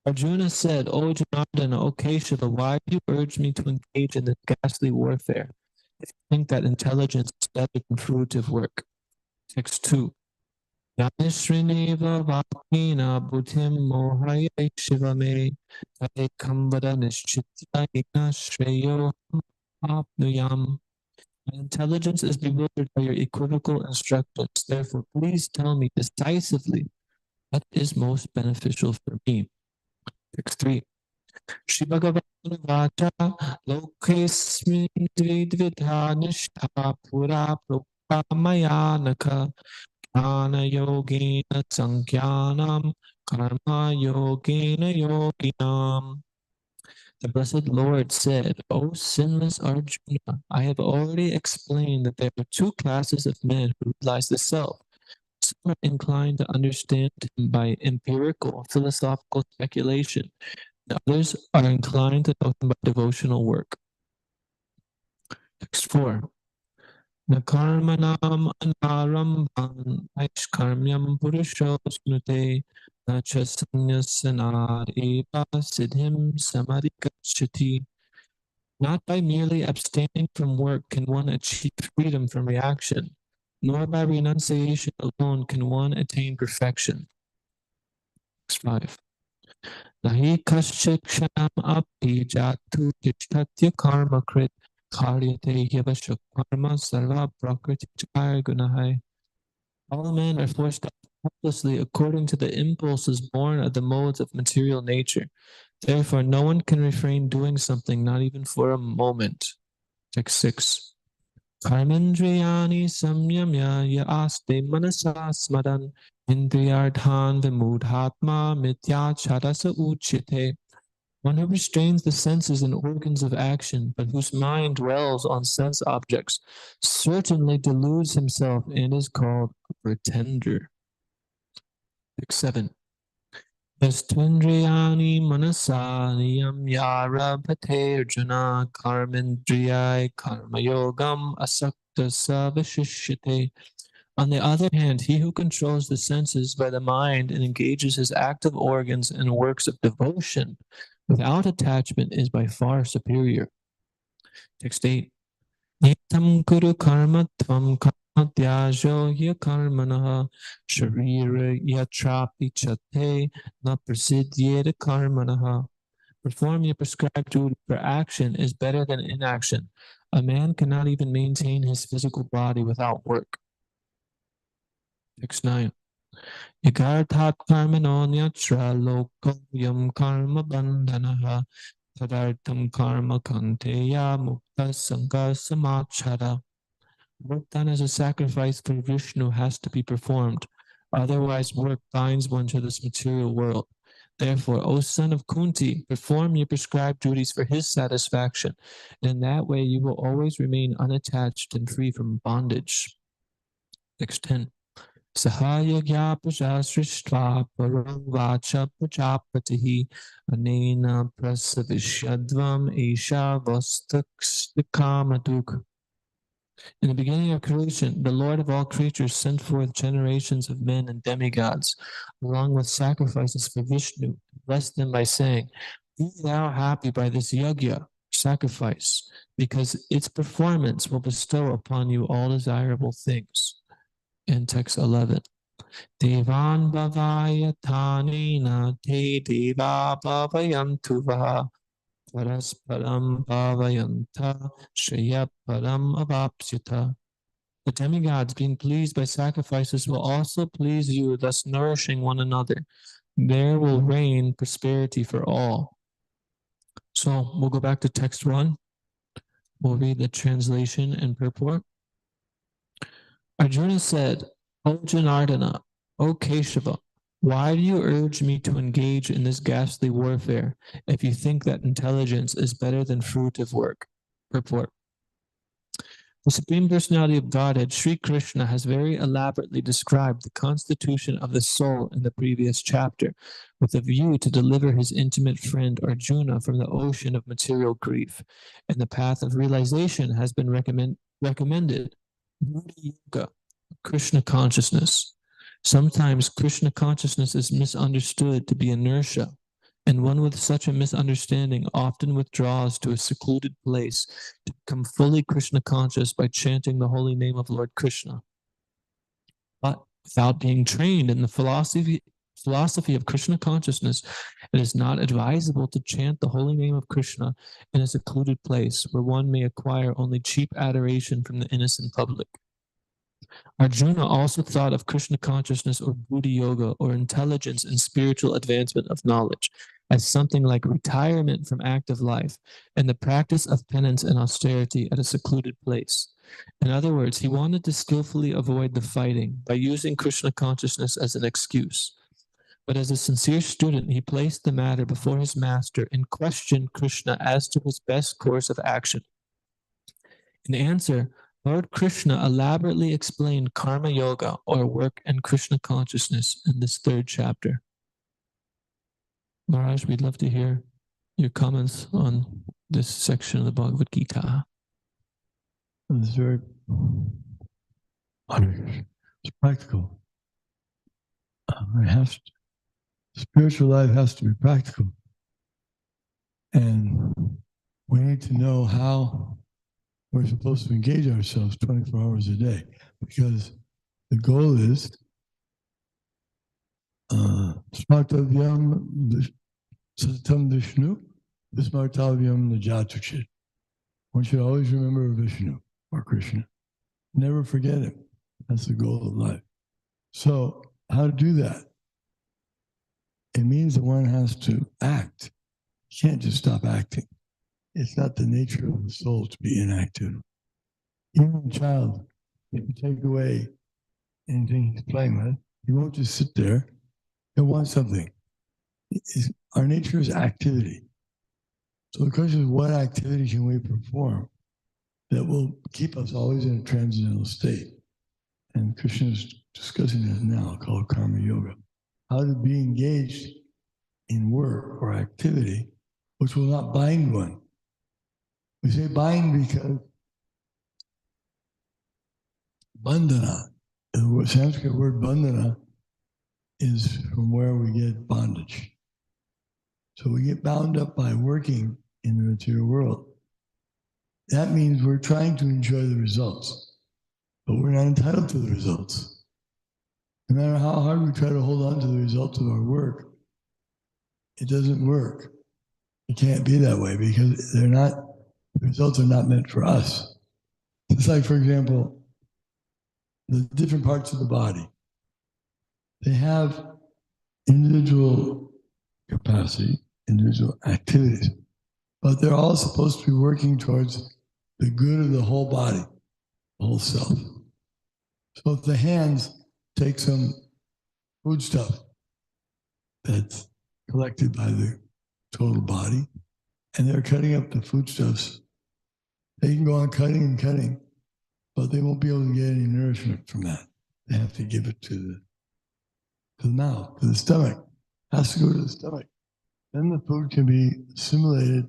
Arjuna said, O Janardana, O Keshava, why do you urge me to engage in this ghastly warfare if you think that intelligence is better than fruitive work? Text 2. Yanishrineva Vakina Buddhim Mohaya Shiva Me Ekam Vada Nishchitya Igna Shreyo Apnuyam. My intelligence is bewildered by your equivocal instructions. Therefore, please tell me decisively what is most beneficial for me. Text 3. Shri Bhagavan Vacha Lokesmin Dvidvidha Nishtha Pura Prokamayanaka Jnana Yogena Sankhyanam Karma Yogena Yoginam. The Blessed Lord said, O sinless Arjuna, I have already explained that there are two classes of men who realize the self. Some are inclined to understand him by empirical, philosophical speculation, and others are inclined to know him by devotional work. Text 4. Nakarmanam anarambhan aishkarmyam purusho snute nacha sanyasanad eva siddhim samadikachati. Not by merely abstaining from work can one achieve freedom from reaction, nor by renunciation alone can one attain perfection. Text 5. Nahi kaschikshanam api jatu tishtatya karma krit karyate yavasha karma sarva prakriti gunahai. All men are forced to act helplessly according to the impulses born of the modes of material nature. Therefore, no one can refrain doing something, not even for a moment. Text 6. Karmendriyani samyamya ya aste manasa smadan indriyardhan vimudhatma mityacharasa uchite. One who restrains the senses and organs of action, but whose mind dwells on sense objects, certainly deludes himself and is called a pretender. Text 7. Yastvendriyani manasaniyam yarabhate arjuna karmendriyai karma yogam asakta savashishyate. On the other hand, he who controls the senses by the mind and engages his active organs in works of devotion without attachment is by far superior. Text 8. Nitam kuru karma tvam karma dhyajo ya karmanaha sharira yatrapi chate na prasidyeta karmanaha. Perform your prescribed duty, for action is better than inaction. A man cannot even maintain his physical body without work. Text 9. Yagarthat karmano nyatra loko yam karma bandhanaha tadartam karma kanteya mukta sangha samachara. Work done as a sacrifice for Vishnu has to be performed. Otherwise, work binds one to this material world. Therefore, O son of Kunti, perform your prescribed duties for his satisfaction, and in that way you will always remain unattached and free from bondage. Text 10. Sahayagya prajasrishtva param vacha prajapatihi anena prasavishyadvam esha vastaksikamaduk. In the beginning of creation, the Lord of all creatures sent forth generations of men and demigods, along with sacrifices for Vishnu, blessed them by saying, Be thou happy by this yajna, sacrifice, because its performance will bestow upon you all desirable things. In text 11. Devan bhavaya tanina te deva bhavayantuvaha parasparam bhavayanta shreya param avapsyata. The demigods, being pleased by sacrifices, will also please you, thus nourishing one another. There will reign prosperity for all. So we'll go back to text 1. We'll read the translation and purport. Arjuna said, O Janardana, O Keshava, why do you urge me to engage in this ghastly warfare if you think that intelligence is better than fruitive work? Purport. The Supreme Personality of Godhead, Sri Krishna, has very elaborately described the constitution of the soul in the previous chapter, with a view to deliver his intimate friend Arjuna from the ocean of material grief, and the path of realization has been recommended. Buddha Yoga, Krishna consciousness. Sometimes Krishna consciousness is misunderstood to be inertia. And one with such a misunderstanding often withdraws to a secluded place to become fully Krishna conscious by chanting the holy name of Lord Krishna. But without being trained in the philosophy of Krishna consciousness, it is not advisable to chant the holy name of Krishna in a secluded place where one may acquire only cheap adoration from the innocent public. Arjuna also thought of Krishna consciousness or Buddhi Yoga or intelligence and spiritual advancement of knowledge as something like retirement from active life and the practice of penance and austerity at a secluded place. In other words, he wanted to skillfully avoid the fighting by using Krishna consciousness as an excuse. But as a sincere student, he placed the matter before his master and questioned Krishna as to his best course of action. In answer, Lord Krishna elaborately explained Karma Yoga, or work and Krishna consciousness, in this third chapter. Maharaj, we'd love to hear your comments on this section of the Bhagavad Gita. It's very it's practical. Spiritual life has to be practical. And we need to know how we're supposed to engage ourselves 24 hours a day, because the goal is Smartavyam Satam Vishnu, Smartavyam Najatuchit. One should always remember Vishnu or Krishna. Never forget him. That's the goal of life. So how to do that? It means that one has to act. You can't just stop acting. It's not the nature of the soul to be inactive. Even a child, if you take away anything he's playing with, he won't just sit there. He'll want something. Our nature is activity. So the question is, what activity can we perform that will keep us always in a transcendental state? And Krishna is discussing that now, called Karma Yoga. How to be engaged in work or activity which will not bind one. We say bind because bandhana, the Sanskrit word bandhana, is from where we get bondage. So we get bound up by working in the material world. That means we're trying to enjoy the results, but we're not entitled to the results. No matter how hard we try to hold on to the results of our work, it doesn't work. It can't be that way because the results are not meant for us. It's like, for example, the different parts of the body. They have individual capacity, individual activities, but they're all supposed to be working towards the good of the whole body, the whole self. So if the hands take some foodstuff that's collected by the total body, and they're cutting up the foodstuffs, they can go on cutting and cutting, but they won't be able to get any nourishment from that. They have to give it to the mouth, to the stomach. It has to go to the stomach. Then the food can be assimilated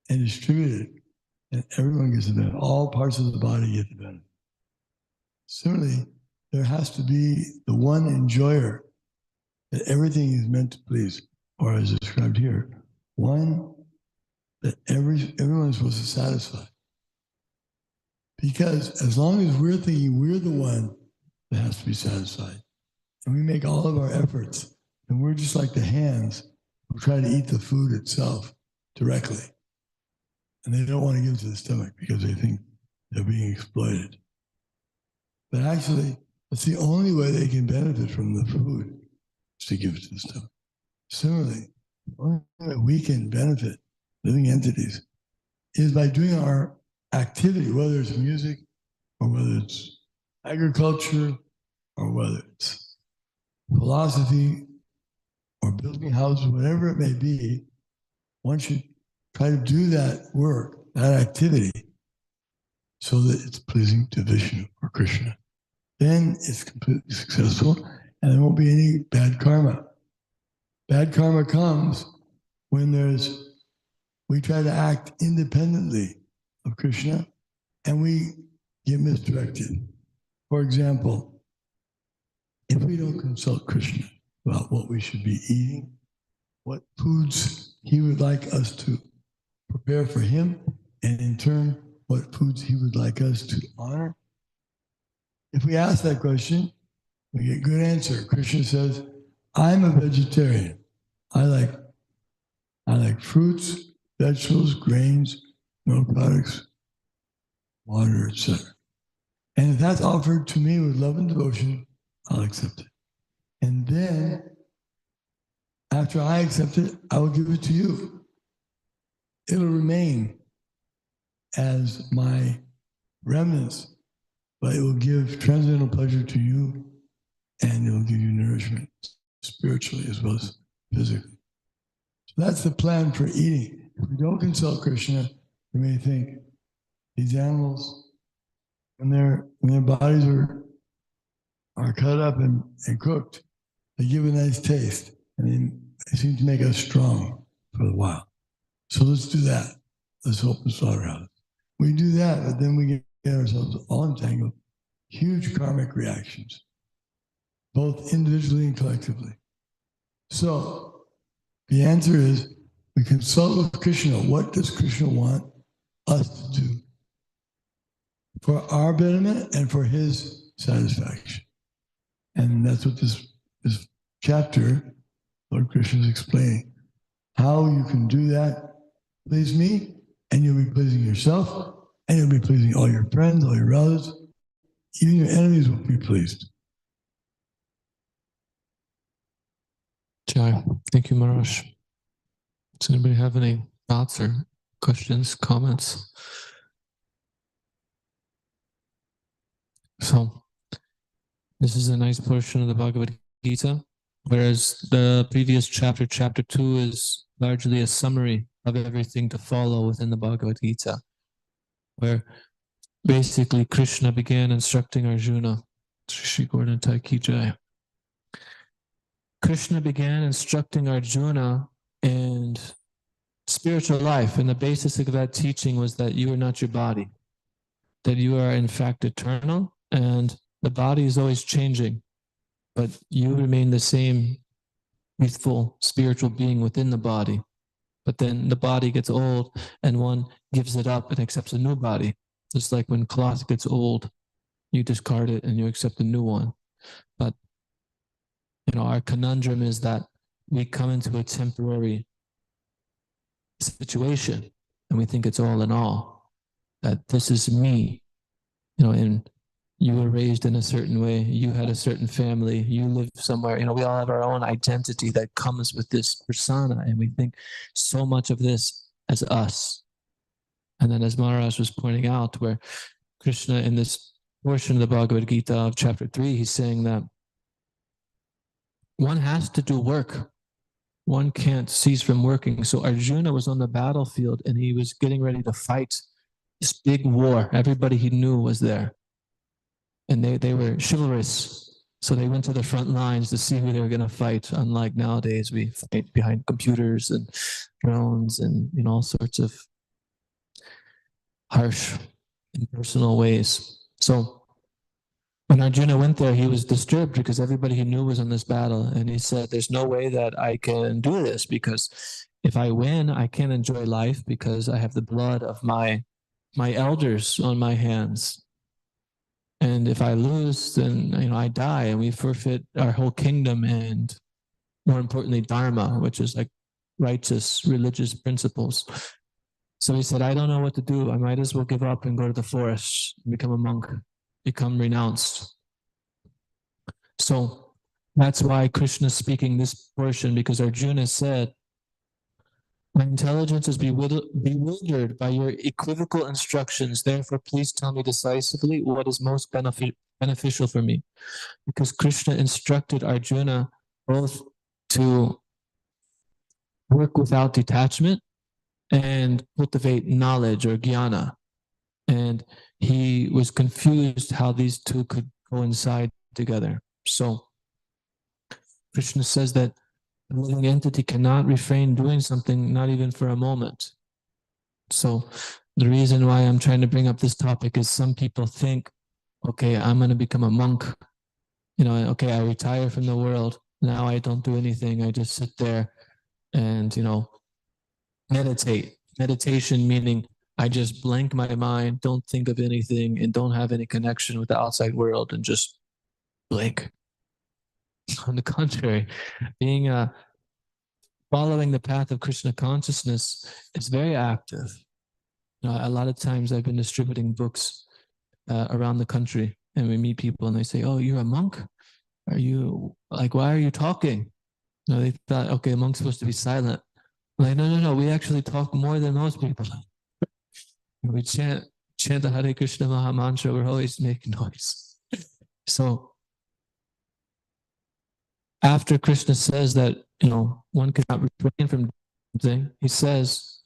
and distributed, and everyone gets the benefit. All parts of the body get the benefit. Similarly, there has to be the one enjoyer that everything is meant to please, or as described here, one that everyone is supposed to satisfy. Because as long as we're thinking we're the one that has to be satisfied, and we make all of our efforts, and we're just like the hands who try to eat the food itself directly, and they don't want to give it to the stomach because they think they're being exploited. But actually, that's the only way they can benefit from the food, is to give it to the stomach. Similarly, the only way we can benefit living entities is by doing our activity, whether it's music or whether it's agriculture or whether it's philosophy or building houses, whatever it may be. One should try to do that work, that activity, so that it's pleasing to Vishnu or Krishna. Then it's completely successful and there won't be any bad karma. Bad karma comes when we try to act independently of Krishna and we get misdirected. For example, if we don't consult Krishna about what we should be eating, what foods he would like us to prepare for him, and in turn, what foods he would like us to honor? If we ask that question, we get a good answer. Krishna says, I'm a vegetarian. I like fruits, vegetables, grains, milk products, water, etc. And if that's offered to me with love and devotion, I'll accept it. And then, after I accept it, I will give it to you. It'll remain as my remnants, but it will give transcendental pleasure to you, and it will give you nourishment spiritually as well as physically. So that's the plan for eating. If we don't consult Krishna, we may think these animals, when their bodies are cut up and cooked, they give a nice taste, and they seem to make us strong for a while. So let's do that. Let's hope the slaughterhouse. We do that, but then we get ourselves all entangled. Huge karmic reactions, both individually and collectively. So the answer is we consult with Krishna. What does Krishna want us to do for our betterment and for his satisfaction? And that's what this chapter, Lord Krishna is explaining. How you can do that, please me, and you'll be pleasing yourself, and you'll be pleasing all your friends, all your relatives. Even your enemies will be pleased. Jai. Thank you, Maharaj. Does anybody have any thoughts or questions, comments? So, this is a nice portion of the Bhagavad Gita, whereas the previous chapter, chapter 2, is largely a summary of everything to follow within the Bhagavad Gita, where basically Krishna began instructing Arjuna. Shri Gauranitai Ki Jai. Krishna began instructing Arjuna in spiritual life, and the basis of that teaching was that you are not your body, that you are in fact eternal, and the body is always changing, but you remain the same youthful spiritual being within the body. But then the body gets old and one gives it up and accepts a new body. Just like when cloth gets old, you discard it and you accept a new one. But our conundrum is that we come into a temporary situation and we think it's all in all, that this is me, and you were raised in a certain way, you had a certain family, you live somewhere, we all have our own identity that comes with this persona, and we think so much of this as us. And then as Maharaj was pointing out, where Krishna in this portion of the Bhagavad Gita of chapter 3, he's saying that one has to do work. One can't cease from working. So Arjuna was on the battlefield and he was getting ready to fight this big war. Everybody he knew was there. And they were chivalrous. So they went to the front lines to see who they were going to fight. Unlike nowadays, we fight behind computers and drones and all sorts of harsh, impersonal ways. So when Arjuna went there, he was disturbed because everybody he knew was in this battle. And he said, there's no way that I can do this, because if I win, I can't enjoy life because I have the blood of my elders on my hands. And if I lose, then I die and we forfeit our whole kingdom and, more importantly, dharma, which is like righteous religious principles. So he said, I don't know what to do. I might as well give up and go to the forest, become a monk, become renounced. So that's why Krishna is speaking this portion, because Arjuna said, my intelligence is bewildered by your equivocal instructions. Therefore, please tell me decisively what is most beneficial for me. Because Krishna instructed Arjuna both to work without detachment and cultivate knowledge or jnana. And he was confused how these two could coincide together. So Krishna says that a living entity cannot refrain doing something, not even for a moment. So the reason why I'm trying to bring up this topic is some people think, okay, I'm going to become a monk. Okay, I retire from the world. Now I don't do anything. I just sit there and meditate. Meditation meaning I just blank my mind, don't think of anything, and don't have any connection with the outside world, and just blink. On the contrary, being following the path of Krishna consciousness is very active. A lot of times I've been distributing books around the country, and we meet people and they say, "Oh, you're a monk? Are you like, why are you talking?" They thought, okay, a monk's supposed to be silent. I'm like, no, we actually talk more than most people. We chant the Hare Krishna Maha Mantra, we're always making noise. So after Krishna says that, one cannot refrain from something, he says,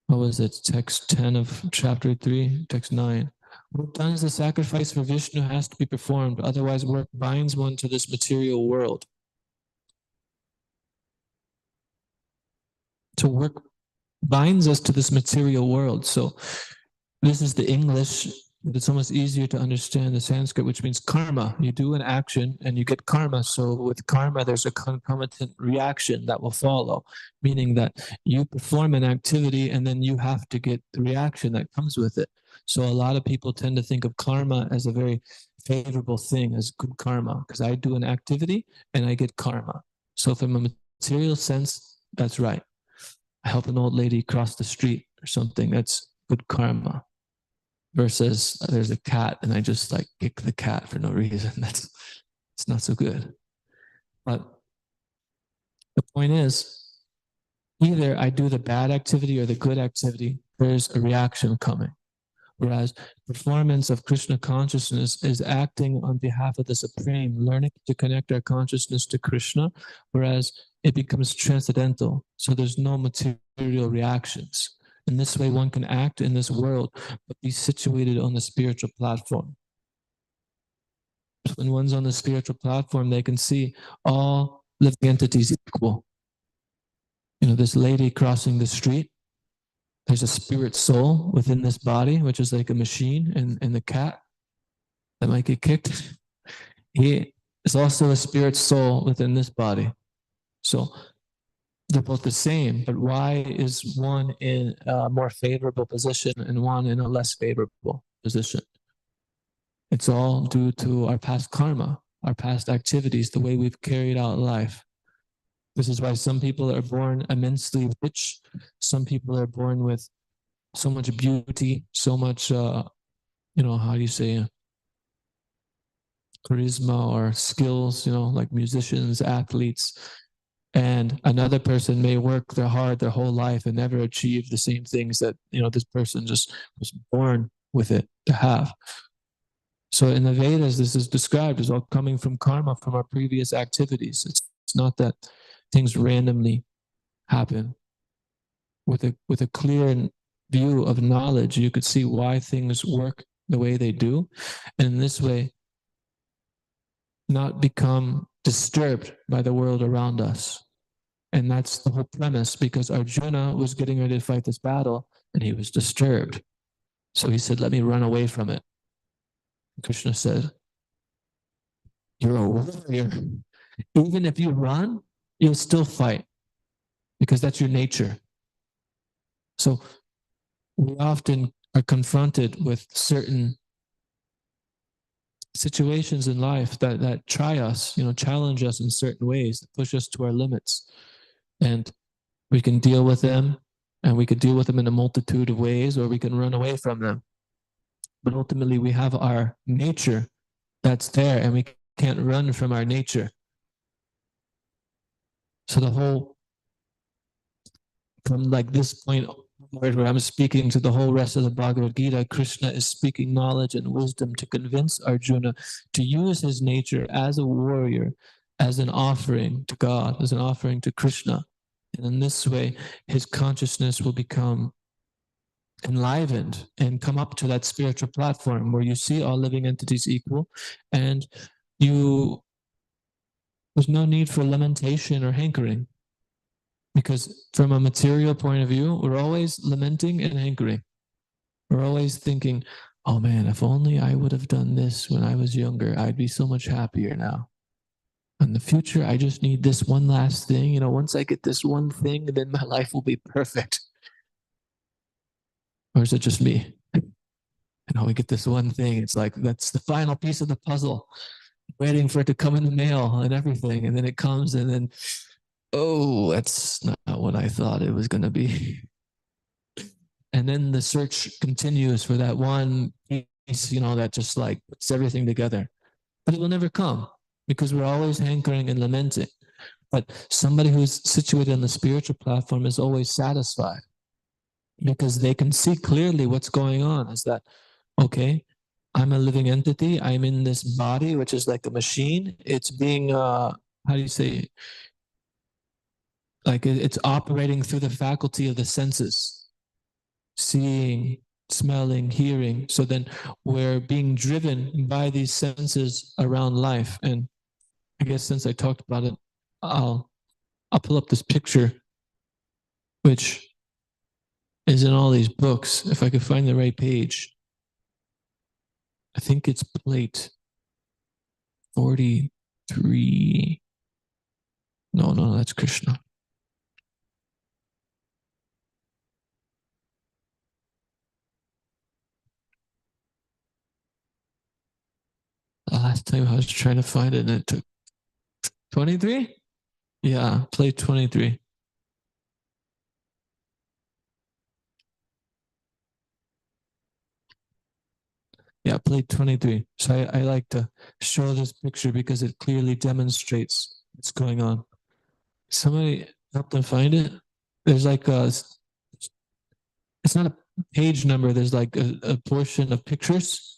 what was it, text 10 of chapter 3, text 9. What times the sacrifice for Vishnu has to be performed, otherwise work binds one to this material world. So work binds us to this material world. So this is the English, but it's almost easier to understand the Sanskrit, which means karma. You do an action and you get karma. So with karma, there's a concomitant reaction that will follow, meaning that you perform an activity and then you have to get the reaction that comes with it. So a lot of people tend to think of karma as a very favorable thing, as good karma, because I do an activity and I get karma. So from a material sense, that's right. I help an old lady cross the street or something, that's good karma. Versus there's a cat and I just like kick the cat for no reason. It's not so good. But the point is, either I do the bad activity or the good activity, there's a reaction coming. Whereas performance of Krishna consciousness is acting on behalf of the Supreme, learning to connect our consciousness to Krishna, whereas it becomes transcendental. So there's no material reactions. In this way, one can act in this world, but be situated on the spiritual platform. When one's on the spiritual platform, they can see all living entities equal. This lady crossing the street, there's a spirit soul within this body, which is like a machine, and the cat that might get kicked, he is also a spirit soul within this body. So they're both the same, but why is one in a more favorable position and one in a less favorable position? It's all due to our past karma, our past activities, the way we've carried out life. This is why some people are born immensely rich. Some people are born with so much beauty, so much, how do you say, charisma or skills, like musicians, athletes. And another person may work hard their whole life and never achieve the same things that, this person just was born with it to have. So in the Vedas, this is described as all coming from karma, from our previous activities. It's not that things randomly happen. With a clear view of knowledge, you could see why things work the way they do. And in this way, not become disturbed by the world around us. And that's the whole premise, because Arjuna was getting ready to fight this battle and he was disturbed. So he said, let me run away from it. Krishna said, you're a warrior. Even if you run, you'll still fight because that's your nature. So we often are confronted with certain situations in life that try us, challenge us in certain ways, that push us to our limits. And we can deal with them, and we could deal with them in a multitude of ways, or we can run away from them. But ultimately, we have our nature that's there, and we can't run from our nature. So the whole, from like this point where I'm speaking to the whole rest of the Bhagavad Gita, Krishna is speaking knowledge and wisdom to convince Arjuna to use his nature as a warrior, as an offering to God, as an offering to Krishna. And in this way, his consciousness will become enlivened and come up to that spiritual platform where you see all living entities equal, and there's no need for lamentation or hankering. Because from a material point of view, we're always lamenting and hankering. We're always thinking, oh man, if only I would have done this when I was younger, I'd be so much happier now. in the future, I just need this one last thing. Once I get this one thing, then my life will be perfect. Or is it just me? We get this one thing. It's like, that's the final piece of the puzzle, waiting for it to come in the mail and everything. And then it comes and then, oh, that's not what I thought it was going to be. And then the search continues for that one piece, that just like puts everything together. But it will never come because we're always hankering and lamenting. But somebody who's situated on the spiritual platform is always satisfied because they can see clearly what's going on. Is that, okay, I'm a living entity. I'm in this body, which is like a machine. It's being, how do you say, like it's operating through the faculty of the senses, seeing, smelling, hearing. So then we're being driven by these senses around life. And I guess since I talked about it, I'll pull up this picture, which is in all these books. If I could find the right page, I think it's plate 43. No, that's Krishna. The last time I was trying to find it and it took 23? Yeah, plate 23. Yeah, plate 23. So I like to show this picture because it clearly demonstrates what's going on. Somebody help them find it. There's like it's not a page number. There's like a portion of pictures.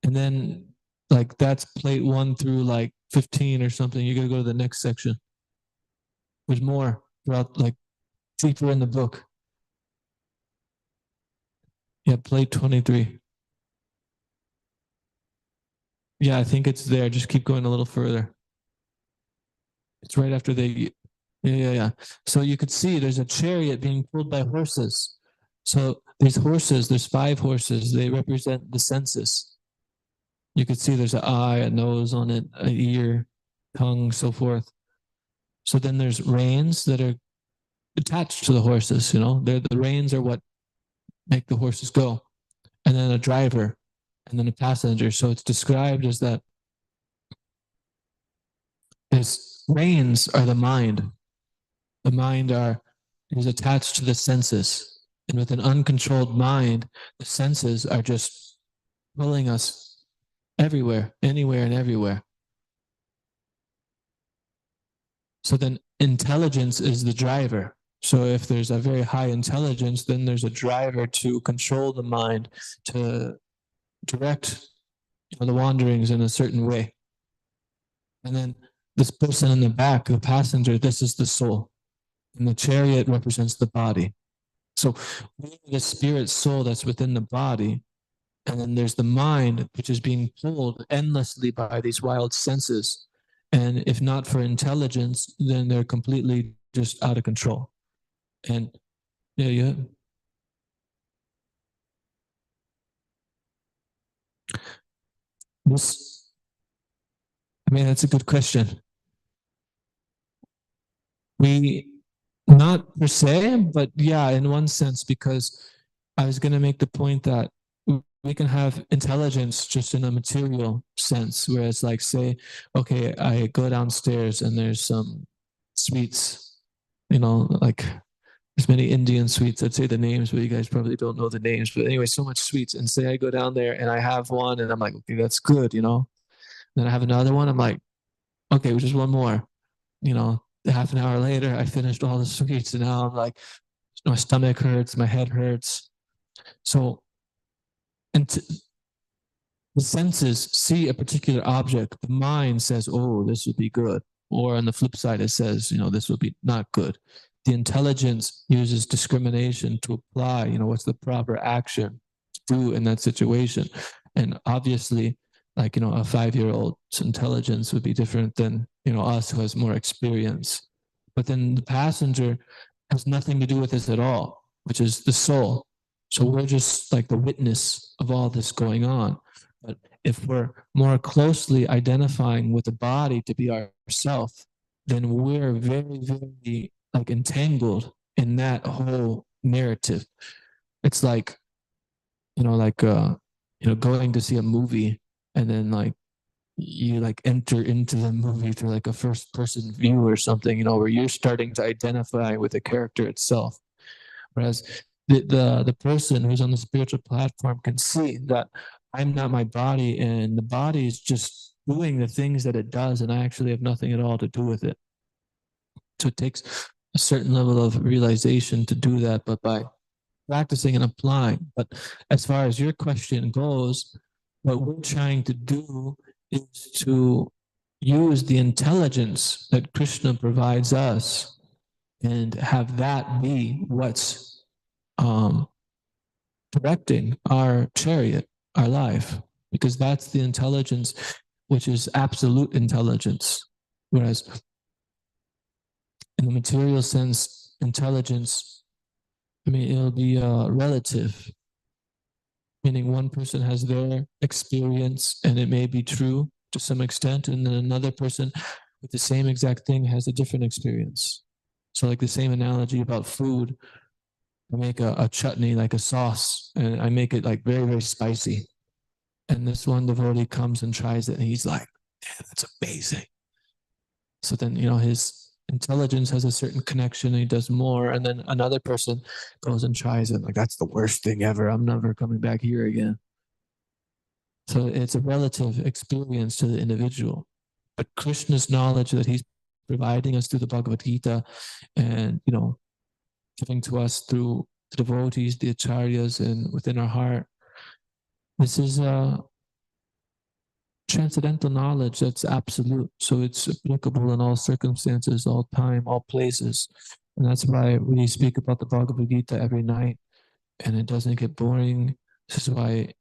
And then like that's plate 1 through like 15 or something. You got to go to the next section. There's more throughout, like deeper in the book. Yeah, plate 23. Yeah, I think it's there. Just keep going a little further. It's right after they, yeah. So you could see there's a chariot being pulled by horses. So these horses, there's 5 horses. They represent the senses. You could see there's an eye, a nose on it, an ear, tongue, so forth. So then there's reins that are attached to the horses. The reins are what make the horses go, and then a driver, and then a passenger. So it's described as that his reins are the mind. The mind is attached to the senses. And with an uncontrolled mind, the senses are just pulling us everywhere, anywhere and everywhere. So then intelligence is the driver. So if there's a very high intelligence, then there's a driver to control the mind, to direct the wanderings in a certain way. And then this person in the back, the passenger, this is the soul. And the chariot represents the body. So the spirit soul that's within the body, and then there's the mind, which is being pulled endlessly by these wild senses. And if not for intelligence, then they're completely just out of control. And yeah. That's a good question. Not per se, but yeah, in one sense, because I was going to make the point that we can have intelligence just in a material sense, whereas like say, okay, I go downstairs and there's some sweets, like there's many Indian sweets. I'd say the names, but you guys probably don't know the names. But anyway, so much sweets. And say I go down there and I have one and I'm like, okay, that's good, Then I have another one. I'm like, okay, just one more, half an hour later, I finished all the sweets and now I'm like, my stomach hurts, my head hurts. So, and the senses see a particular object. The mind says, oh, this would be good. Or on the flip side, it says, this would be not good. The intelligence uses discrimination to apply, what's the proper action to do in that situation. And obviously, like, a 5-year-old's intelligence would be different than, us who has more experience. But then the passenger has nothing to do with this at all, which is the soul. So we're just like the witness of all this going on. But if we're more closely identifying with the body to be ourself, then we're very, very like entangled in that whole narrative. It's like, going to see a movie and then like you like enter into the movie through like a first person view or something, where you're starting to identify with the character itself. Whereas the person who's on the spiritual platform can see that I'm not my body, and the body is just doing the things that it does, and I actually have nothing at all to do with it. So it takes a certain level of realization to do that, but by practicing and applying. But as far as your question goes, what we're trying to do is to use the intelligence that Krishna provides us and have that be what's directing our chariot, our life, because that's the intelligence which is absolute intelligence. Whereas in the material sense, intelligence, it'll be relative, meaning one person has their experience and it may be true to some extent, and then another person with the same exact thing has a different experience. So like the same analogy about food, I make a chutney, like a sauce, and I make it like very, very spicy. And this one devotee comes and tries it and he's like, "Man, that's amazing." So then, his intelligence has a certain connection and he does more. And then another person goes and tries it, like, "That's the worst thing ever. I'm never coming back here again." So it's a relative experience to the individual. But Krishna's knowledge that he's providing us through the Bhagavad Gita and, giving to us through the devotees, the acharyas, and within our heart, this is a transcendental knowledge that's absolute. So it's applicable in all circumstances, all time, all places. And that's why we speak about the Bhagavad Gita every night and it doesn't get boring. This is why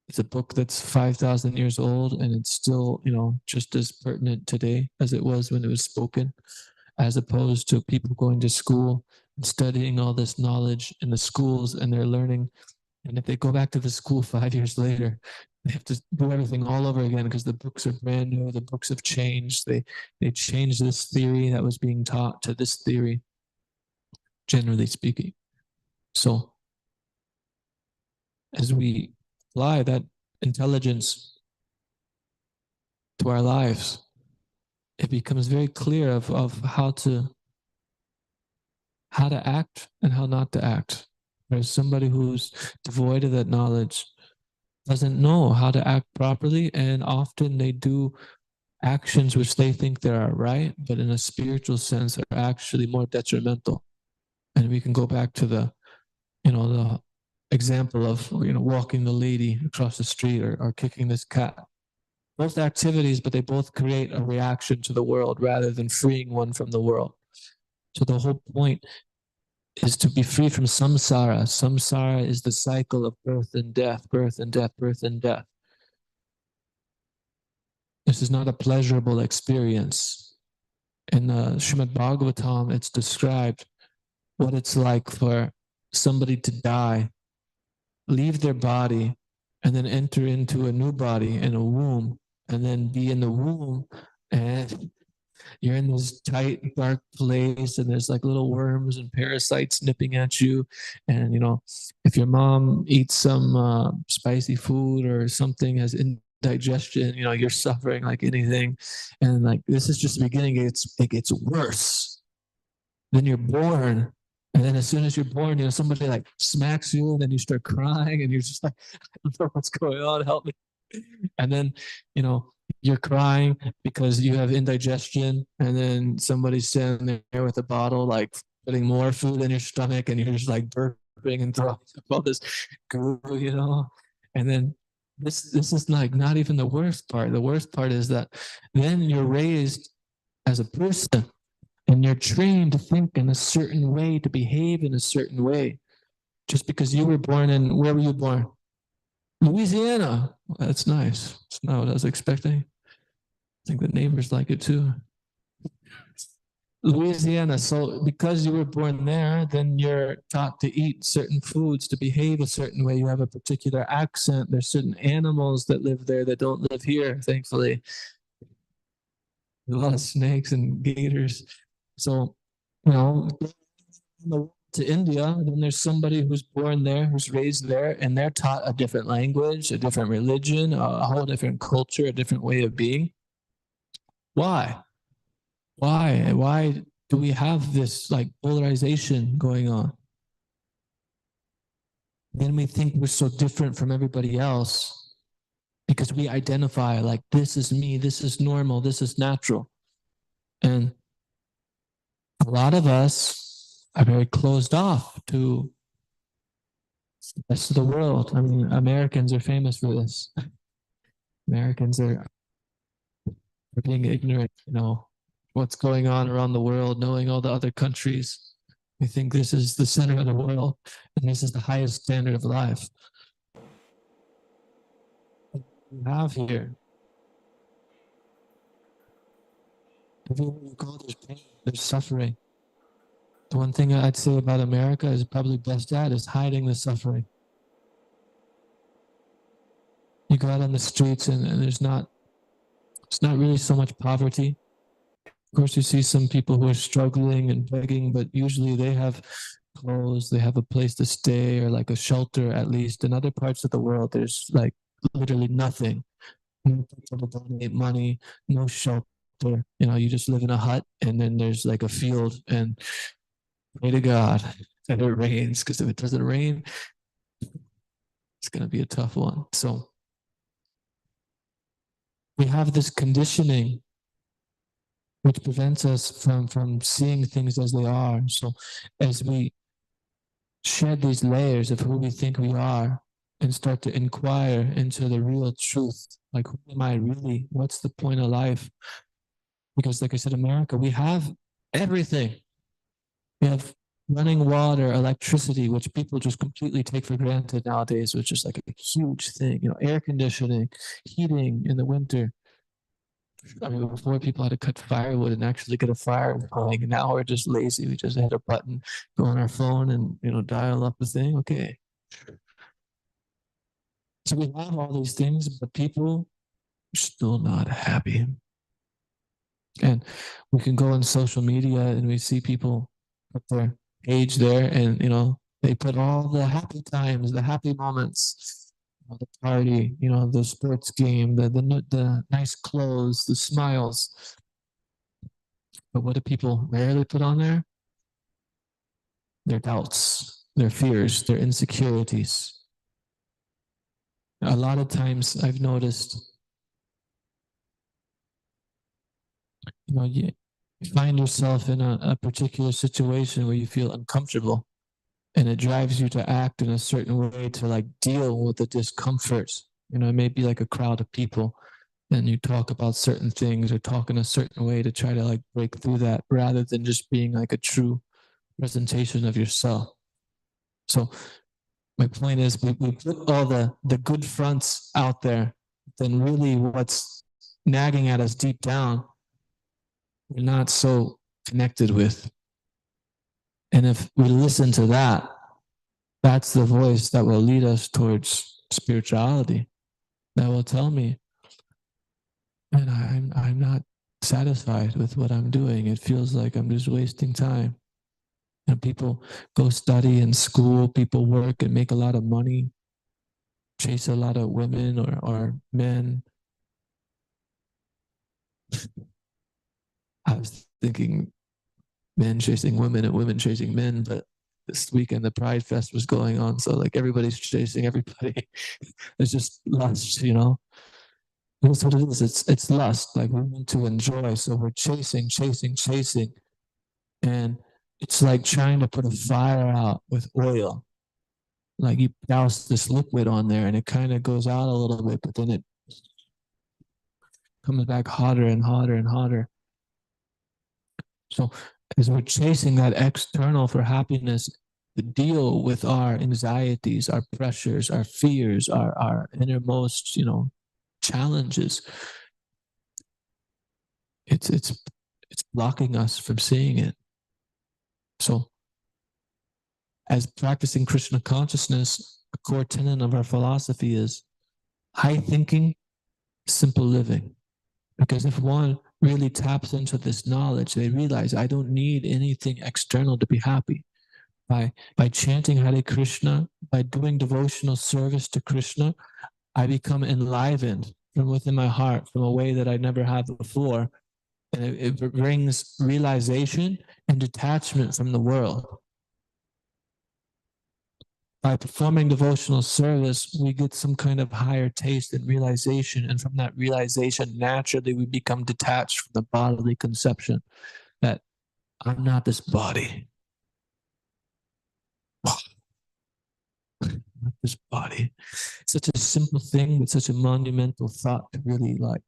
it's a book that's 5,000 years old and it's still, just as pertinent today as it was when it was spoken, as opposed to people going to school and studying all this knowledge in the schools and they're learning. And if they go back to the school 5 years later, they have to do everything all over again because the books are brand new. The books have changed. They changed this theory that was being taught to this theory, generally speaking. So as we apply that intelligence to our lives, it becomes very clear of how to act and how not to act. Whereas somebody who's devoid of that knowledge doesn't know how to act properly, and often they do actions which they think they are right, but in a spiritual sense are actually more detrimental. And we can go back to the example of walking the lady across the street or kicking this cat. Both activities, but they both create a reaction to the world rather than freeing one from the world. So the whole point is to be free from samsara. Samsara is the cycle of birth and death, birth and death, birth and death. This is not a pleasurable experience. In the Srimad Bhagavatam, it's described what it's like for somebody to die, leave their body, and then enter into a new body in a womb, and then be in the womb, and you're in this tight, dark place, and there's like little worms and parasites nipping at you. And, if your mom eats some spicy food or something has indigestion, you're suffering like anything. And like, this is just the beginning. It gets worse. Then you're born. And then as soon as you're born, somebody like smacks you and then you start crying and you're just like, "I don't know what's going on. Help me." And then, you're crying because you have indigestion, and then somebody's standing there with a bottle, like putting more food in your stomach, and you're just like burping and throwing up all this goo, And then this is like not even the worst part. The worst part is that then you're raised as a person, and you're trained to think in a certain way, to behave in a certain way, just because you were born in, where were you born? Louisiana. That's nice. It's not what I was expecting. I think the neighbors like it too. Louisiana. So because you were born there, then you're taught to eat certain foods, to behave a certain way. You have a particular accent. There's certain animals that live there that don't live here, thankfully. There's a lot of snakes and gators. So, to India, then there's somebody who's born there, who's raised there, and they're taught a different language, a different religion, a whole different culture, a different way of being. Why? Why do we have this like polarization going on? Then we think we're so different from everybody else because we identify like, this is me, this is normal, this is natural. And a lot of us are very closed off to the rest of the world. I mean, Americans are famous for this. Americans are being ignorant, what's going on around the world, knowing all the other countries. We think this is the center of the world and this is the highest standard of life. We have here, everywhere you go, there's pain, there's suffering. The one thing I'd say about America is probably best at is hiding the suffering. You go out on the streets and it's not really so much poverty. Of course, you see some people who are struggling and begging, but usually they have clothes, they have a place to stay or like a shelter at least. In other parts of the world, there's like literally nothing. No people to donate money, no shelter. You just live in a hut and then there's like a field and pray to God that it rains, because if it doesn't rain, it's going to be a tough one. So we have this conditioning which prevents us from seeing things as they are. So as we shed these layers of who we think we are and start to inquire into the real truth, like, who am I really? What's the point of life? Because like I said, America, we have everything. We have running water, electricity, which people just completely take for granted nowadays, which is like a huge thing. Air conditioning, heating in the winter. I mean, before people had to cut firewood and actually get a fire going. Now we're just lazy. We just hit a button, go on our phone, and dial up the thing. Okay. So we have all these things, but people are still not happy. And we can go on social media and we see people put their page there, and they put all the happy times, the happy moments, the party, the sports game, the nice clothes, the smiles. But what do people rarely put on there? Their doubts, their fears, their insecurities. A lot of times I've noticed, you find yourself in a particular situation where you feel uncomfortable, and it drives you to act in a certain way to like deal with the discomfort. It may be like a crowd of people, and you talk about certain things or talk in a certain way to try to like break through that, rather than just being like a true presentation of yourself. So my point is, we put all the good fronts out there, then really what's nagging at us deep down, we're not so connected with. And if we listen to that, that's the voice that will lead us towards spirituality, that will tell me, and I'm not satisfied with what I'm doing. It feels like I'm just wasting time. And people go study in school, people work and make a lot of money, chase a lot of women or men. I was thinking men chasing women and women chasing men, but this weekend the Pride Fest was going on, so like everybody's chasing everybody. It's just lust, That's what it is. It's lust. Like, we want to enjoy, so we're chasing, and it's like trying to put a fire out with oil. Like, you douse this liquid on there, and it kind of goes out a little bit, but then it comes back hotter and hotter and hotter. So as we're chasing that external for happiness, to deal with our anxieties, our pressures, our fears, our innermost, challenges, it's It's blocking us from seeing it. So, as practicing Krishna consciousness, a core tenet of our philosophy is high thinking, simple living. Because if one really taps into this knowledge, they realize I don't need anything external to be happy. By chanting Hare Krishna, by doing devotional service to Krishna, I become enlivened from within my heart from a way that I never have before. And it brings realization and detachment from the world. By performing devotional service, we get some kind of higher taste and realization. And from that realization, naturally, we become detached from the bodily conception that I'm not this body. Not this body. Such a simple thing, but such a monumental thought to really like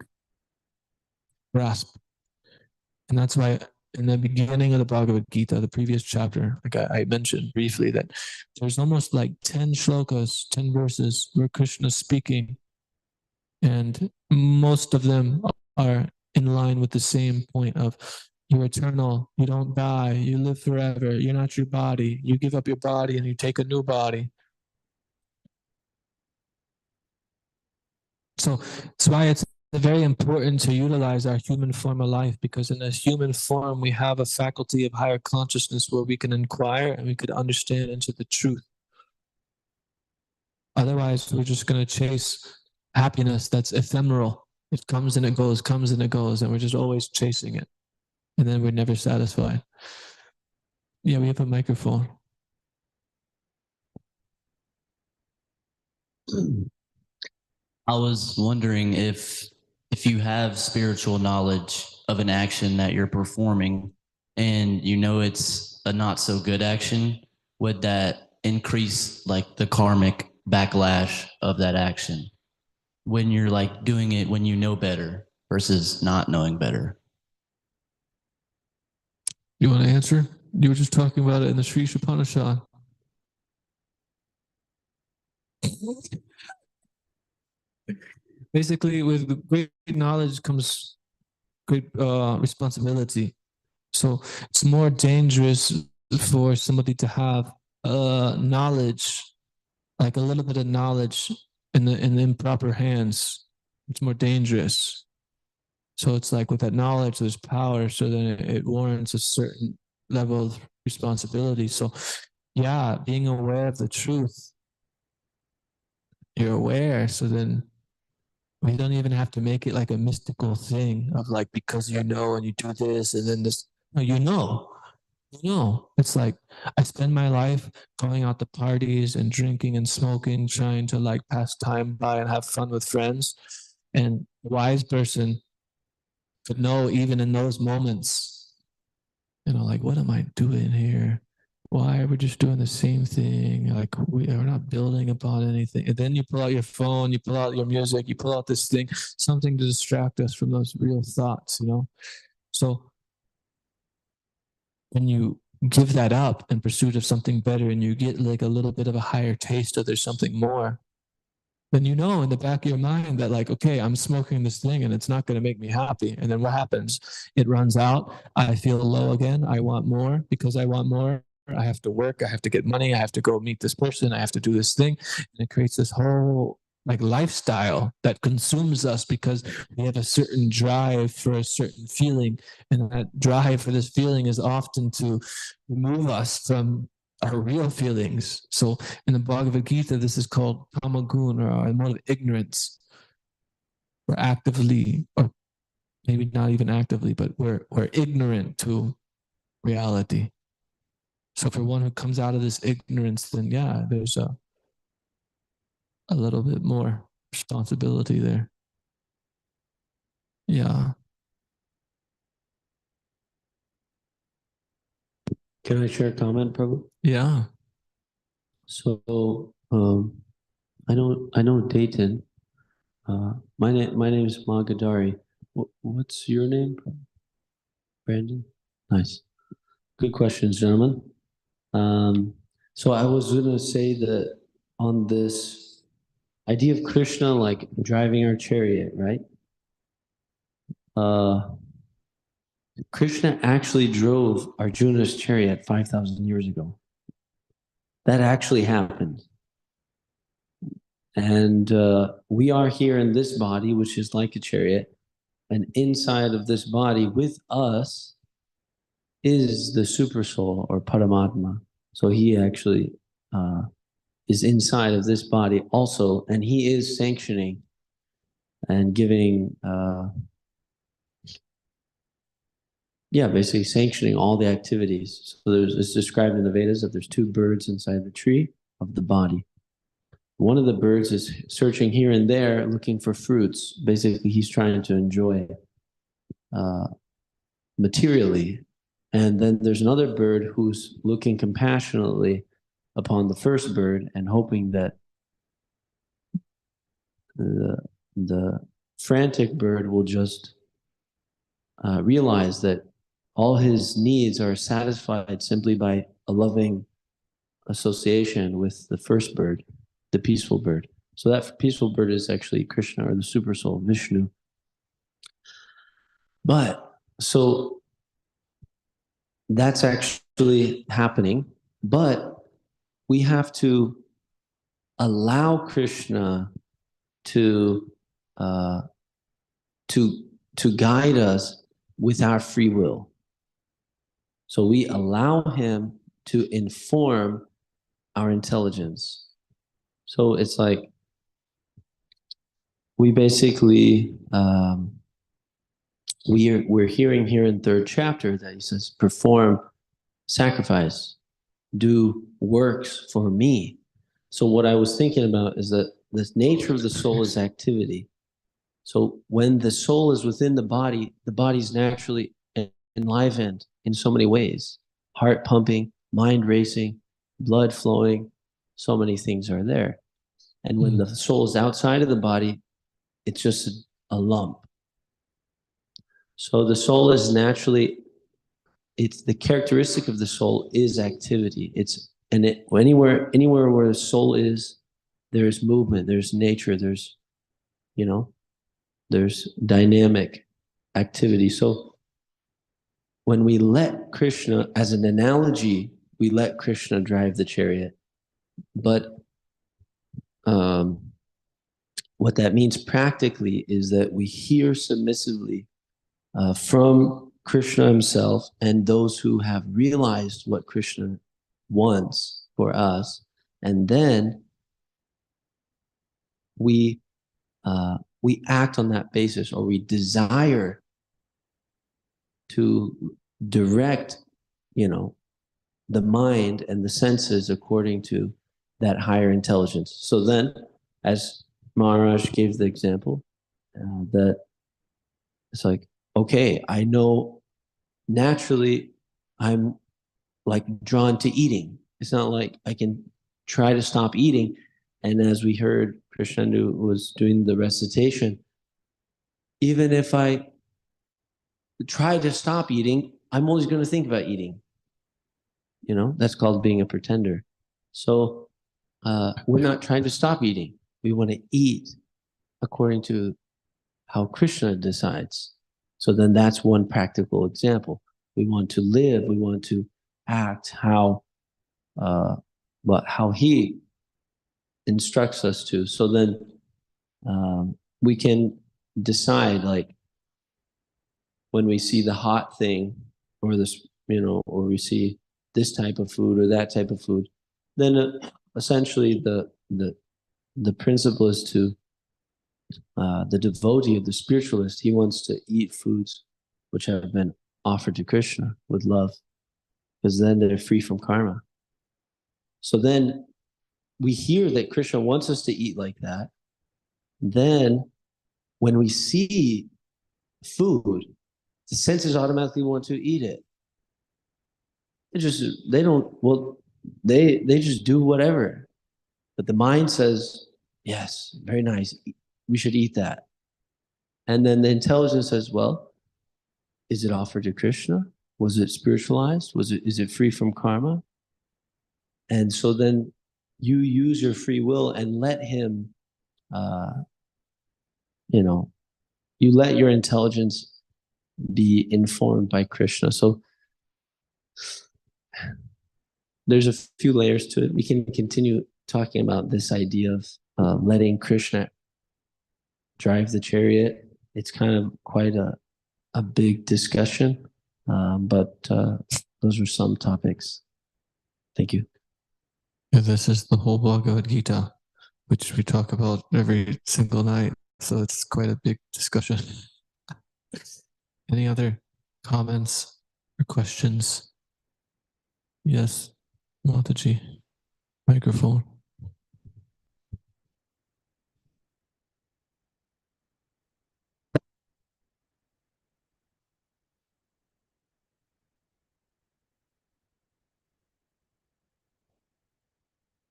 grasp. And that's why in the beginning of the Bhagavad Gita, the previous chapter, like I mentioned briefly, that there's almost like 10 shlokas, 10 verses where Krishna is speaking, and most of them are in line with the same point of you're eternal, you don't die, you live forever, you're not your body, you give up your body and you take a new body. So that's why it's very important to utilize our human form of life, because in this human form, we have a faculty of higher consciousness where we can inquire and we could understand into the truth. Otherwise, we're just going to chase happiness that's ephemeral. It comes and it goes, comes and it goes, and we're just always chasing it. And then we're never satisfied. Yeah, we have a microphone. I was wondering if you have spiritual knowledge of an action that you're performing and you know it's a not so good action, would that increase like the karmic backlash of that action when you're like doing it when you know better versus not knowing better? You want to answer? You were just talking about it in the Sri Upanishad. Basically, with great knowledge comes great responsibility. So it's more dangerous for somebody to have knowledge, like a little bit of knowledge in the improper hands. It's more dangerous. So it's like with that knowledge, there's power. So then it warrants a certain level of responsibility. So yeah, being aware of the truth, you're aware. So then we don't even have to make it like a mystical thing of like, because you know, and you do this and then this. No, you know. It's like I spend my life going out to parties and drinking and smoking, trying to like pass time by and have fun with friends. And a wise person could know even in those moments, like, what am I doing here? Why are we just doing the same thing? Like we're not building upon anything. And then you pull out your phone, you pull out your music, you pull out this thing, something to distract us from those real thoughts, So when you give that up in pursuit of something better and you get like a little bit of a higher taste of there's something more, then you know in the back of your mind that like, okay, I'm smoking this thing and it's not going to make me happy. And then what happens? It runs out. I feel low again. I want more. Because I want more, I have to work. I have to get money. I have to go meet this person. I have to do this thing. And it creates this whole like lifestyle that consumes us because we have a certain drive for a certain feeling. And that drive for this feeling is often to remove us from our real feelings. So in the Bhagavad Gita, this is called tamagun, or a mode of ignorance. We're actively, or maybe not even actively, but we're ignorant to reality. So for one who comes out of this ignorance, then yeah, there's a little bit more responsibility there. Yeah. Can I share a comment, Prabhu? Yeah. So I know Dayton. My name is Magadari. What's your name? Brandon? Nice. Good questions, gentlemen. So I was gonna say that on this idea of Krishna like driving our chariot, right? Krishna actually drove Arjuna's chariot 5,000 years ago. That actually happened. And we are here in this body, which is like a chariot. And inside of this body with us is the super soul or Paramatma. So he actually is inside of this body also, and he is sanctioning and giving, basically sanctioning all the activities. So it's described in the Vedas that there's two birds inside the tree of the body. One of the birds is searching here and there, looking for fruits. Basically, he's trying to enjoy materially. And then there's another bird who's looking compassionately upon the first bird and hoping that the frantic bird will just realize that all his needs are satisfied simply by a loving association with the first bird, the peaceful bird. So that peaceful bird is actually Krishna or the super soul, Vishnu. But so that's actually happening, but we have to allow Krishna to guide us with our free will. So we allow him to inform our intelligence. So it's like we basically we're hearing here in third chapter that he says, perform sacrifice, do works for me. So what I was thinking about is that the nature of the soul is activity. So when the soul is within the body's naturally enlivened in so many ways. Heart pumping, mind racing, blood flowing, so many things are there. And when the soul is outside of the body, it's just a lump. So the soul is naturally, it's the characteristic of the soul is activity. Anywhere where the soul is, there's movement, there's nature, there's dynamic activity. So when we let Krishna, as an analogy, we let Krishna drive the chariot. But what that means practically is that we hear submissively from Krishna himself and those who have realized what Krishna wants for us. And then we act on that basis, or we desire to direct, the mind and the senses according to that higher intelligence. So then, as Maharaj gave the example, that it's like, okay, I know naturally I'm like drawn to eating. It's not like I can try to stop eating. And as we heard, Krishnendu was doing the recitation, even if I try to stop eating, I'm always going to think about eating. That's called being a pretender. So we're not trying to stop eating. We want to eat according to how Krishna decides. So then that's one practical example. We want to live, we want to act how he instructs us to. So then we can decide, like, when we see the hot thing, or this, or we see this type of food or that type of food, then essentially the principle is to the devotee of the spiritualist, he wants to eat foods which have been offered to Krishna with love, because then they're free from karma. So then we hear that Krishna wants us to eat like that. Then when we see food, the senses automatically want to eat it. They just do whatever. But the mind says, yes, very nice, we should eat that. And then the intelligence says, well, is it offered to Krishna? Was it spiritualized? Is it free from karma? And so then you use your free will and let him, you let your intelligence be informed by Krishna. So there's a few layers to it. We can continue talking about this idea of letting Krishna drive the chariot. It's kind of quite a big discussion, but those are some topics. Thank you. Yeah, this is the whole Bhagavad Gita, which we talk about every single night. So it's quite a big discussion. Any other comments or questions? Yes, Mataji, microphone.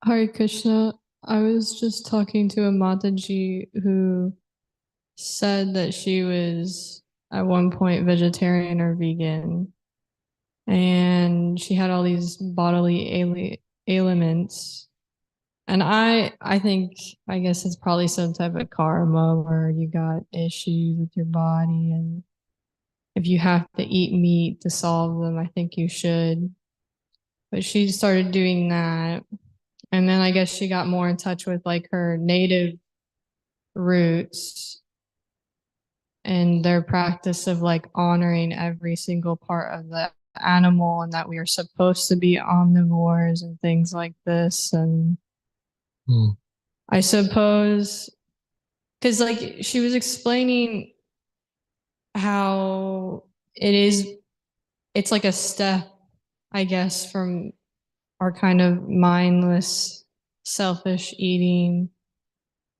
Hare Krishna. I was just talking to a Mataji who said that she was at one point vegetarian or vegan, and she had all these bodily ailments. And I think, I guess it's probably some type of karma where you got issues with your body, and if you have to eat meat to solve them, I think you should. But she started doing that. And then I guess she got more in touch with like her native roots and their practice of like honoring every single part of the animal, and that we are supposed to be omnivores and things like this. And I suppose, because like she was explaining how it's like a step, I guess, from our kind of mindless, selfish eating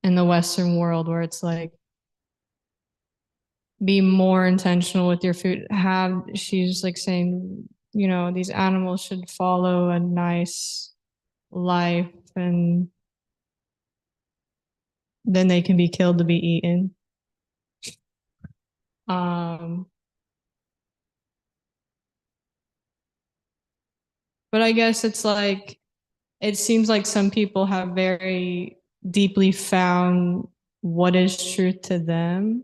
in the Western world, where it's like, be more intentional with your food. She's like saying, these animals should follow a nice life, and then they can be killed to be eaten. But I guess it's like, it seems like some people have very deeply found what is truth to them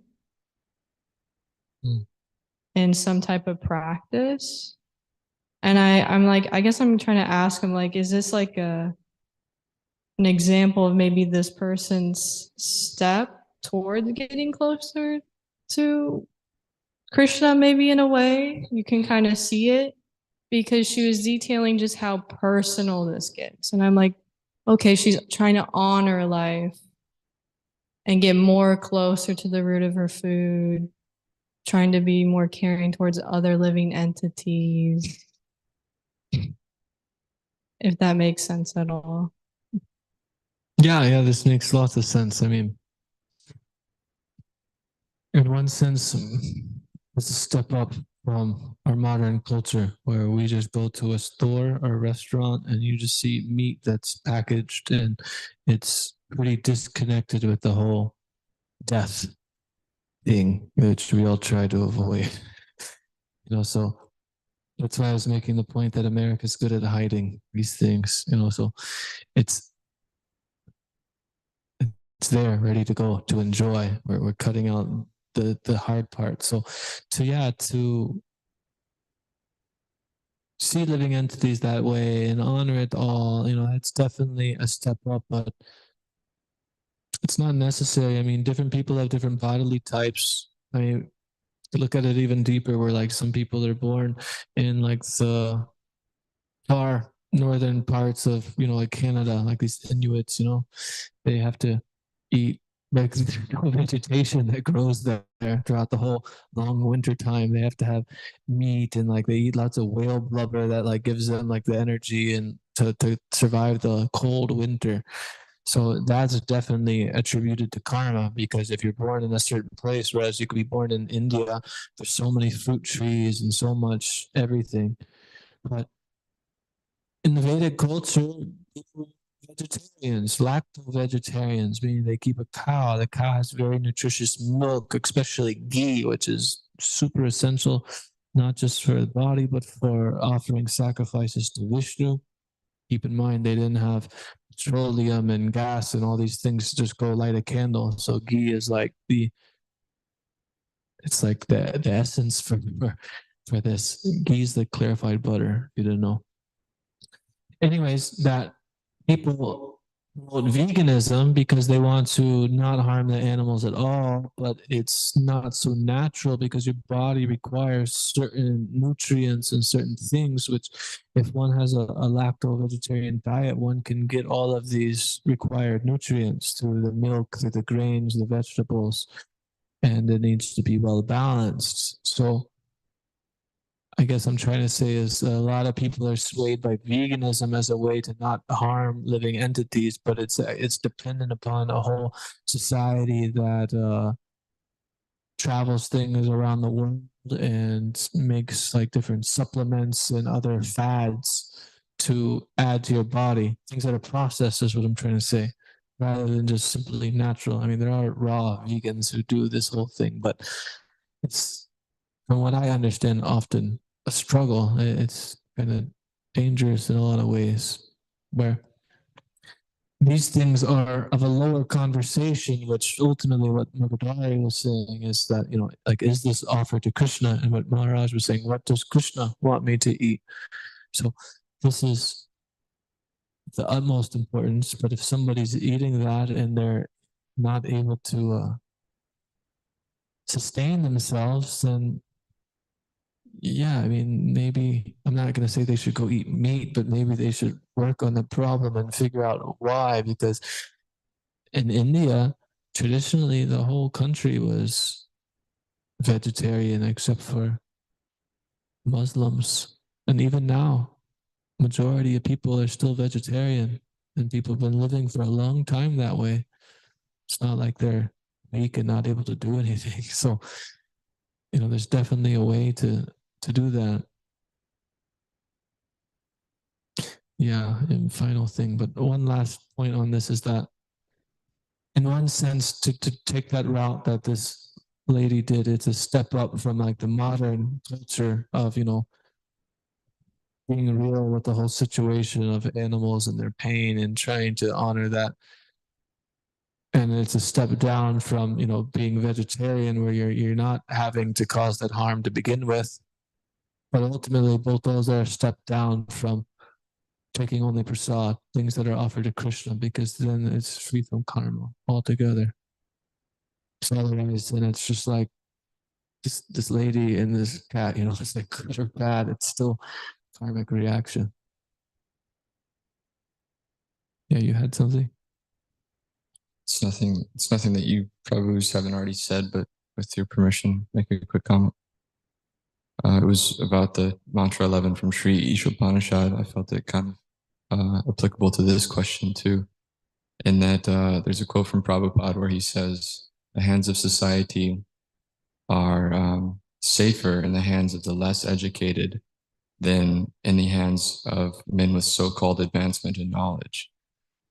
in some type of practice. And I'm like, I guess I'm trying to ask him, like, is this like an example of maybe this person's step towards getting closer to Krishna, maybe in a way? You can kind of see it, because she was detailing just how personal this gets. And I'm like, okay, she's trying to honor life and get more closer to the root of her food, trying to be more caring towards other living entities, if that makes sense at all. Yeah, this makes lots of sense. I mean, in one sense, it's a step up from our modern culture where we just go to a store or a restaurant and you just see meat that's packaged, and it's pretty disconnected with the whole death thing, which we all try to avoid. So that's why I was making the point that America's good at hiding these things, so it's there ready to go to enjoy. We're cutting out the hard part. So to see living entities that way and honor it all, it's definitely a step up, but it's not necessary. I mean, different people have different bodily types. I mean, to look at it even deeper, where like some people are born in like the far northern parts of like Canada, like these Inuits, they have to eat like no vegetation that grows there throughout the whole long winter time. They have to have meat, and like they eat lots of whale blubber that like gives them like the energy and to survive the cold winter. So that's definitely attributed to karma, because if you're born in a certain place, whereas you could be born in India, there's so many fruit trees and so much everything. But in the Vedic culture, people are vegetarians, lacto-vegetarians, meaning they keep a cow. The cow has very nutritious milk, especially ghee, which is super essential, not just for the body, but for offering sacrifices to Vishnu. Keep in mind, they didn't have petroleum and gas and all these things to just go light a candle. So ghee is like the It's like the essence for this. Ghee is the clarified butter, if you didn't know. Anyways, that people promote veganism because they want to not harm the animals at all, but it's not so natural because your body requires certain nutrients and certain things, which if one has a lacto-vegetarian diet, one can get all of these required nutrients through the milk, through the grains, the vegetables, and it needs to be well balanced. So I guess I'm trying to say is a lot of people are swayed by veganism as a way to not harm living entities, but it's dependent upon a whole society that travels things around the world and makes like different supplements and other fads to add to your body. Things that are processed is what I'm trying to say, rather than just simply natural. I mean, there are raw vegans who do this whole thing, but it's, from what I understand, often a struggle. It's kind of dangerous in a lot of ways, where these things are of a lower conversation, which ultimately what Magadari was saying is that, you know, like, is this offered to Krishna? And what Maharaj was saying, what does Krishna want me to eat? So this is the utmost importance. But if somebody's eating that and they're not able to sustain themselves, then yeah, I mean, maybe I'm not going to say they should go eat meat, but maybe they should work on the problem and figure out why. Because in India, traditionally, the whole country was vegetarian except for Muslims. And even now, majority of people are still vegetarian, and people have been living for a long time that way. It's not like they're weak and not able to do anything. So, you know, there's definitely a way to do that. Yeah, and final thing, but one last point on this is that, in one sense, to take that route that this lady did, it's a step up from like the modern culture of, you know, being real with the whole situation of animals and their pain and trying to honor that. And it's a step down from, you know, being vegetarian, where you're not having to cause that harm to begin with. But ultimately, both those are a step down from taking only prasad, things that are offered to Krishna, because then it's free from karma altogether. So otherwise, then it's just like this lady and this cat, you know, it's like good or bad, it's still karmic reaction. Yeah, you had something? It's nothing that you Prabhus haven't already said, but with your permission, make a quick comment. It was about the mantra 11 from Sri Ishopanishad. I felt it kind of applicable to this question too, in that there's a quote from Prabhupada where he says, the hands of society are safer in the hands of the less educated than in the hands of men with so-called advancement in knowledge.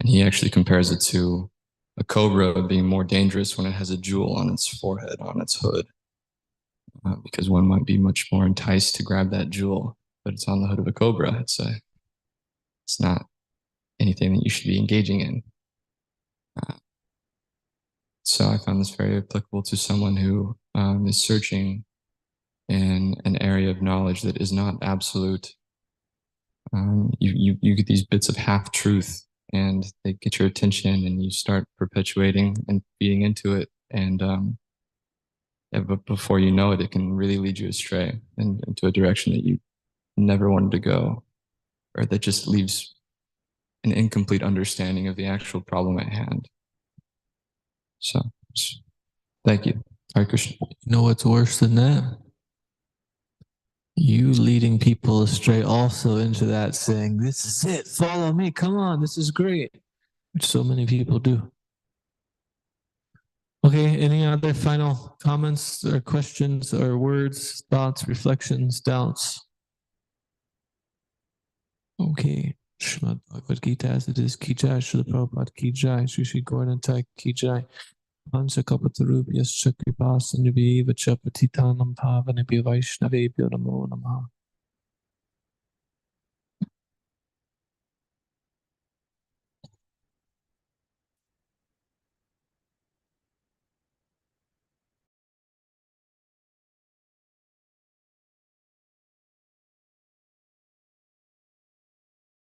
And he actually compares it to a cobra being more dangerous when it has a jewel on its forehead, on its hood, because one might be much more enticed to grab that jewel, but it's on the hood of a cobra. It's not anything that you should be engaging in. So I found this very applicable to someone who is searching in an area of knowledge that is not absolute. You get these bits of half truth, and they get your attention, and you start perpetuating and feeding into it, and but before you know it, it can really lead you astray and into a direction that you never wanted to go, or that just leaves an incomplete understanding of the actual problem at hand. So, thank you. Hare Krishna. You know what's worse than that? You leading people astray also into that, saying, this is it, follow me, come on, this is great, which so many people do. Okay, any other final comments or questions or words, thoughts, reflections, doubts? Okay, Srimad Bhagavad Gita as it is, Ki Jai, Srila Prabhupada Ki Jai, Shri Shri Gauradantai Ki Jai, Pancha Kapatarubhyas Chakripasandabhi Vacha Patitanam Pavanabhi Vaishnavebhyo Namo Namaha.